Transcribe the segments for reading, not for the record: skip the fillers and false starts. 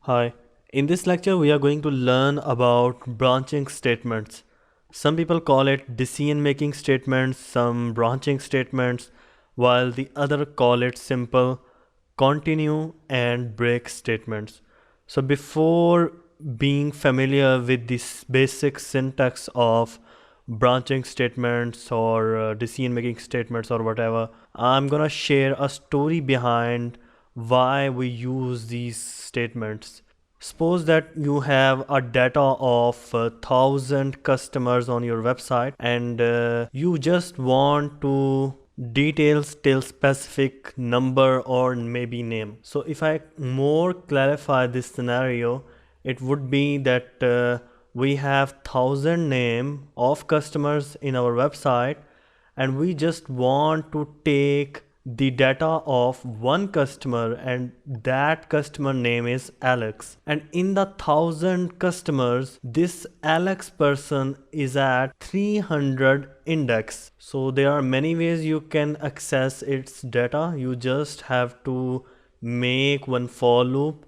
Hi, in this lecture we are going to learn about branching statements. Some people call it decision making statements, some branching statements, while the other call it simple continue and break statements. So before being familiar with this basic syntax of branching statements or decision making statements or whatever, I'm gonna share a story behind why we use these statements. Suppose that you have a data of 1,000 customers on your website and you just want to details till specific number or maybe name. So if I more clarify this scenario, it would be that we have 1,000 name of customers in our website and we just want to take the data of one customer and that customer name is Alex, and in the 1,000 customers this Alex person is at 300 index. So there are many ways you can access its data. You just have to make one for loop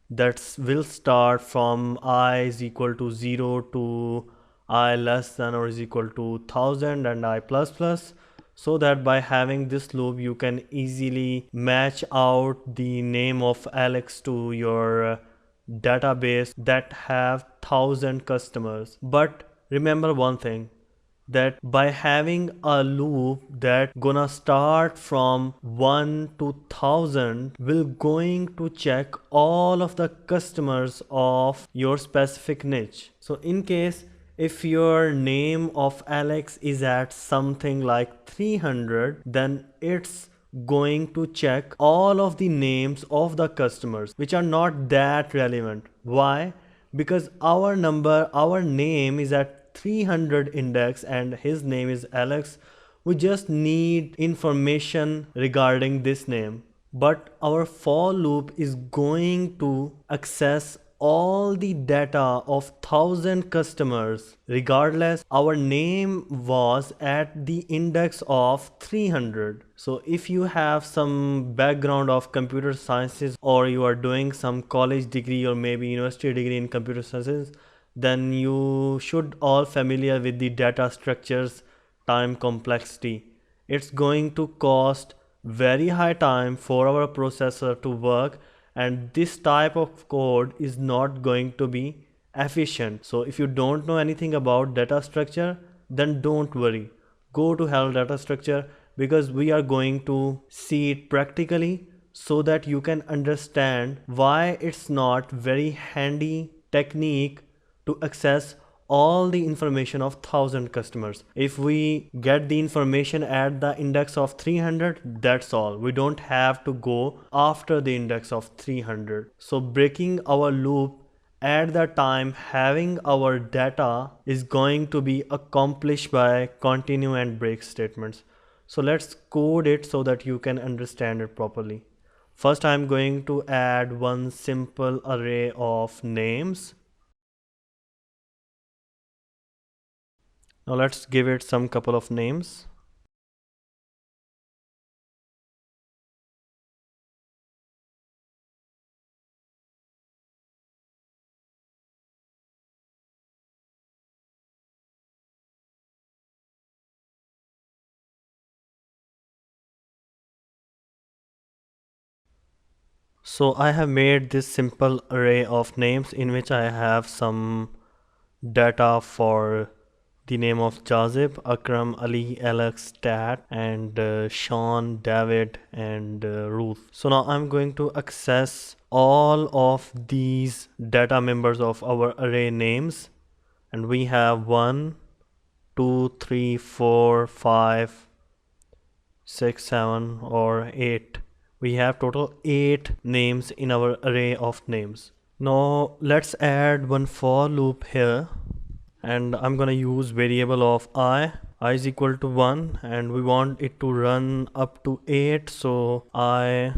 that will start from I is equal to 0 to I less than or is equal to 1,000 and I plus plus, so that by having this loop you can easily match out the name of Alex to your database that have 1,000 customers. But remember one thing, that by having a loop that gonna start from 1 to 1,000 will going to check all of the customers of your specific niche. So in case if your name of Alex is at something like 300, then it's going to check all of the names of the customers which are not that relevant. Why? Because our name is at 300 index and his name is Alex. We just need information regarding this name, but our for loop is going to access all the data of 1,000 customers regardless our name was at the index of 300. So if you have some background of computer sciences or you are doing some college degree or maybe university degree in computer sciences, then you should all familiar with the data structures time complexity. It's going to cost very high time for our processor to work, and this type of code is not going to be efficient. So if you don't know anything about data structure, then don't worry, go to help data structure, because we are going to see it practically so that you can understand why it's not very handy technique to access all the information of 1,000 customers. If we get the information at the index of 300, that's all. We don't have to go after the index of 300. So breaking our loop at the time having our data is going to be accomplished by continue and break statements. So let's code it so that you can understand it properly. First, I'm going to add one simple array of names. Now let's give it some couple of names. So I have made this simple array of names in which I have some data for the name of Jazib, Akram, Ali, Alex, Tat, and Sean, David, and Ruth. So now I'm going to access all of these data members of our array names, and we have 1, 2, 3, 4, 5, 6, 7, or 8. We have total 8 names in our array of names. Now let's add one for loop here, and I'm gonna use variable of I is equal to 1, and we want it to run up to 8. So I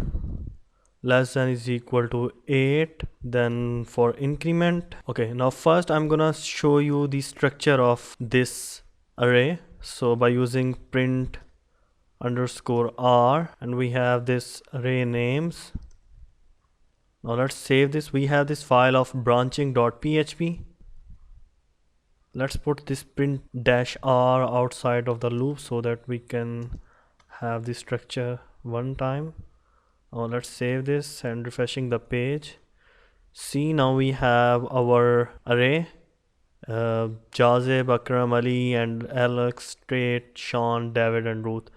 less than is equal to 8. Then for increment, okay, now first I'm gonna show you the structure of this array. So by using print underscore r, and we have this array names. Now let's save this. We have this file of branching.php. Let's put this print dash r outside of the loop so that we can have the structure one time. Now let's save this and refreshing the page. See, now we have our array. Jazib, Akram, Ali, and Alex, Straight, Sean, David, and Ruth.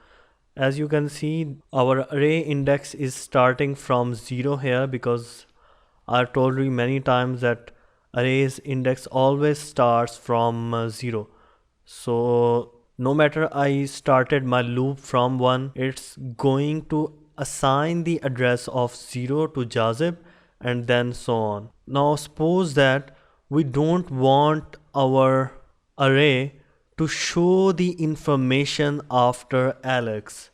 As you can see, our array index is starting from 0 here because I've told you many times that arrays index always starts from 0. So no matter I started my loop from 1, it's going to assign the address of 0 to Jazib and then so on. Now suppose that we don't want our array to show the information after Alex.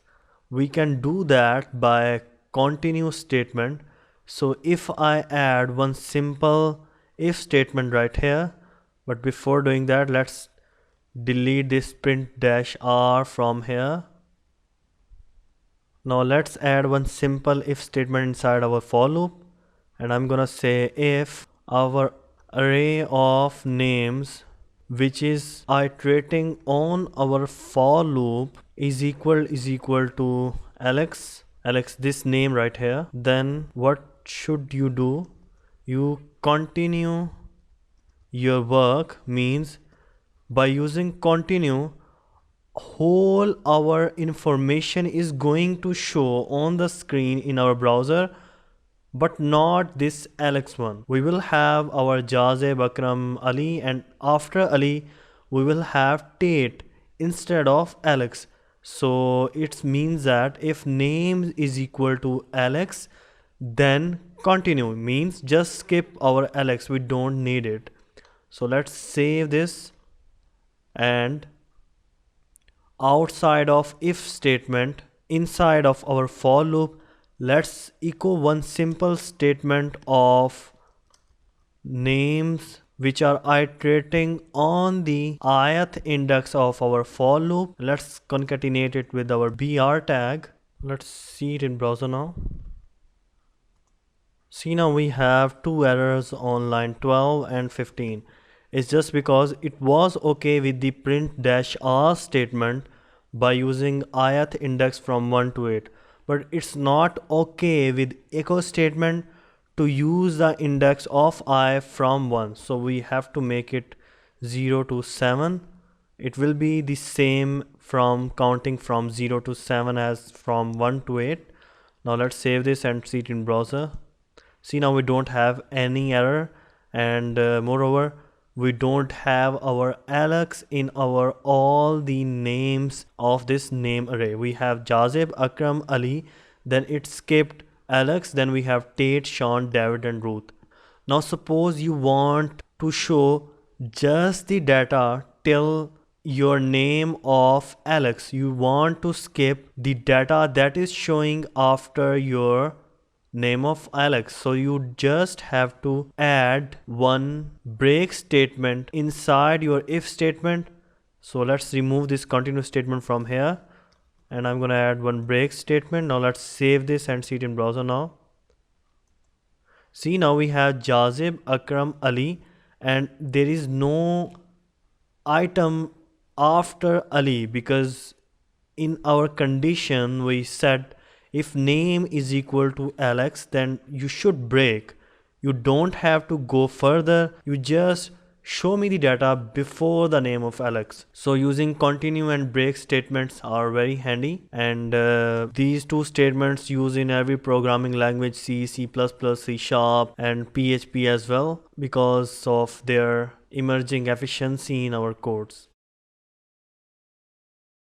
We can do that by continue statement. So if I add one simple if statement right here, but before doing that, let's delete this print dash r from here. Now let's add one simple if statement inside our for loop, and I'm gonna say if our array of names which is iterating on our for loop is equal to Alex, this name right here, then what should you do? You continue your work, means by using continue, whole our information is going to show on the screen in our browser, but not this Alex one. We will have our Jazib, Akram, Ali, and after Ali we will have Tate instead of Alex. So it means that if name is equal to Alex, then continue, means just skip our Alex, we don't need it. So let's save this, and outside of if statement inside of our for loop, let's echo one simple statement of names which are iterating on the ith index of our for loop. Let's concatenate it with our br tag. Let's see it in browser now. See, now we have two errors on line 12 and 15. It's just because it was okay with the print dash r statement by using ith index from 1 to 8, but it's not okay with echo statement to use the index of I from 1. So we have to make it 0 to 7. It will be the same from counting from 0 to 7 as from 1 to 8. Now let's save this and see it in browser. See, now we don't have any error, and moreover we don't have our Alex in our all the names of this name array. We have Jazib, Akram, Ali, then it skipped Alex, then we have Tate, Sean, David, and Ruth. Now suppose you want to show just the data till your name of Alex. You want to skip the data that is showing after your name of Alex. So you just have to add one break statement inside your if statement. So let's remove this continue statement from here, and I'm gonna add one break statement. Now let's save this and see it in browser now. See, now we have Jazib, Akram, Ali, and there is no item after Ali because in our condition we said if name is equal to Alex, then you should break. You don't have to go further. You just show me the data before the name of Alex. So using continue and break statements are very handy, and these two statements used in every programming language, C, C++, C Sharp, and PHP as well, because of their emerging efficiency in our codes.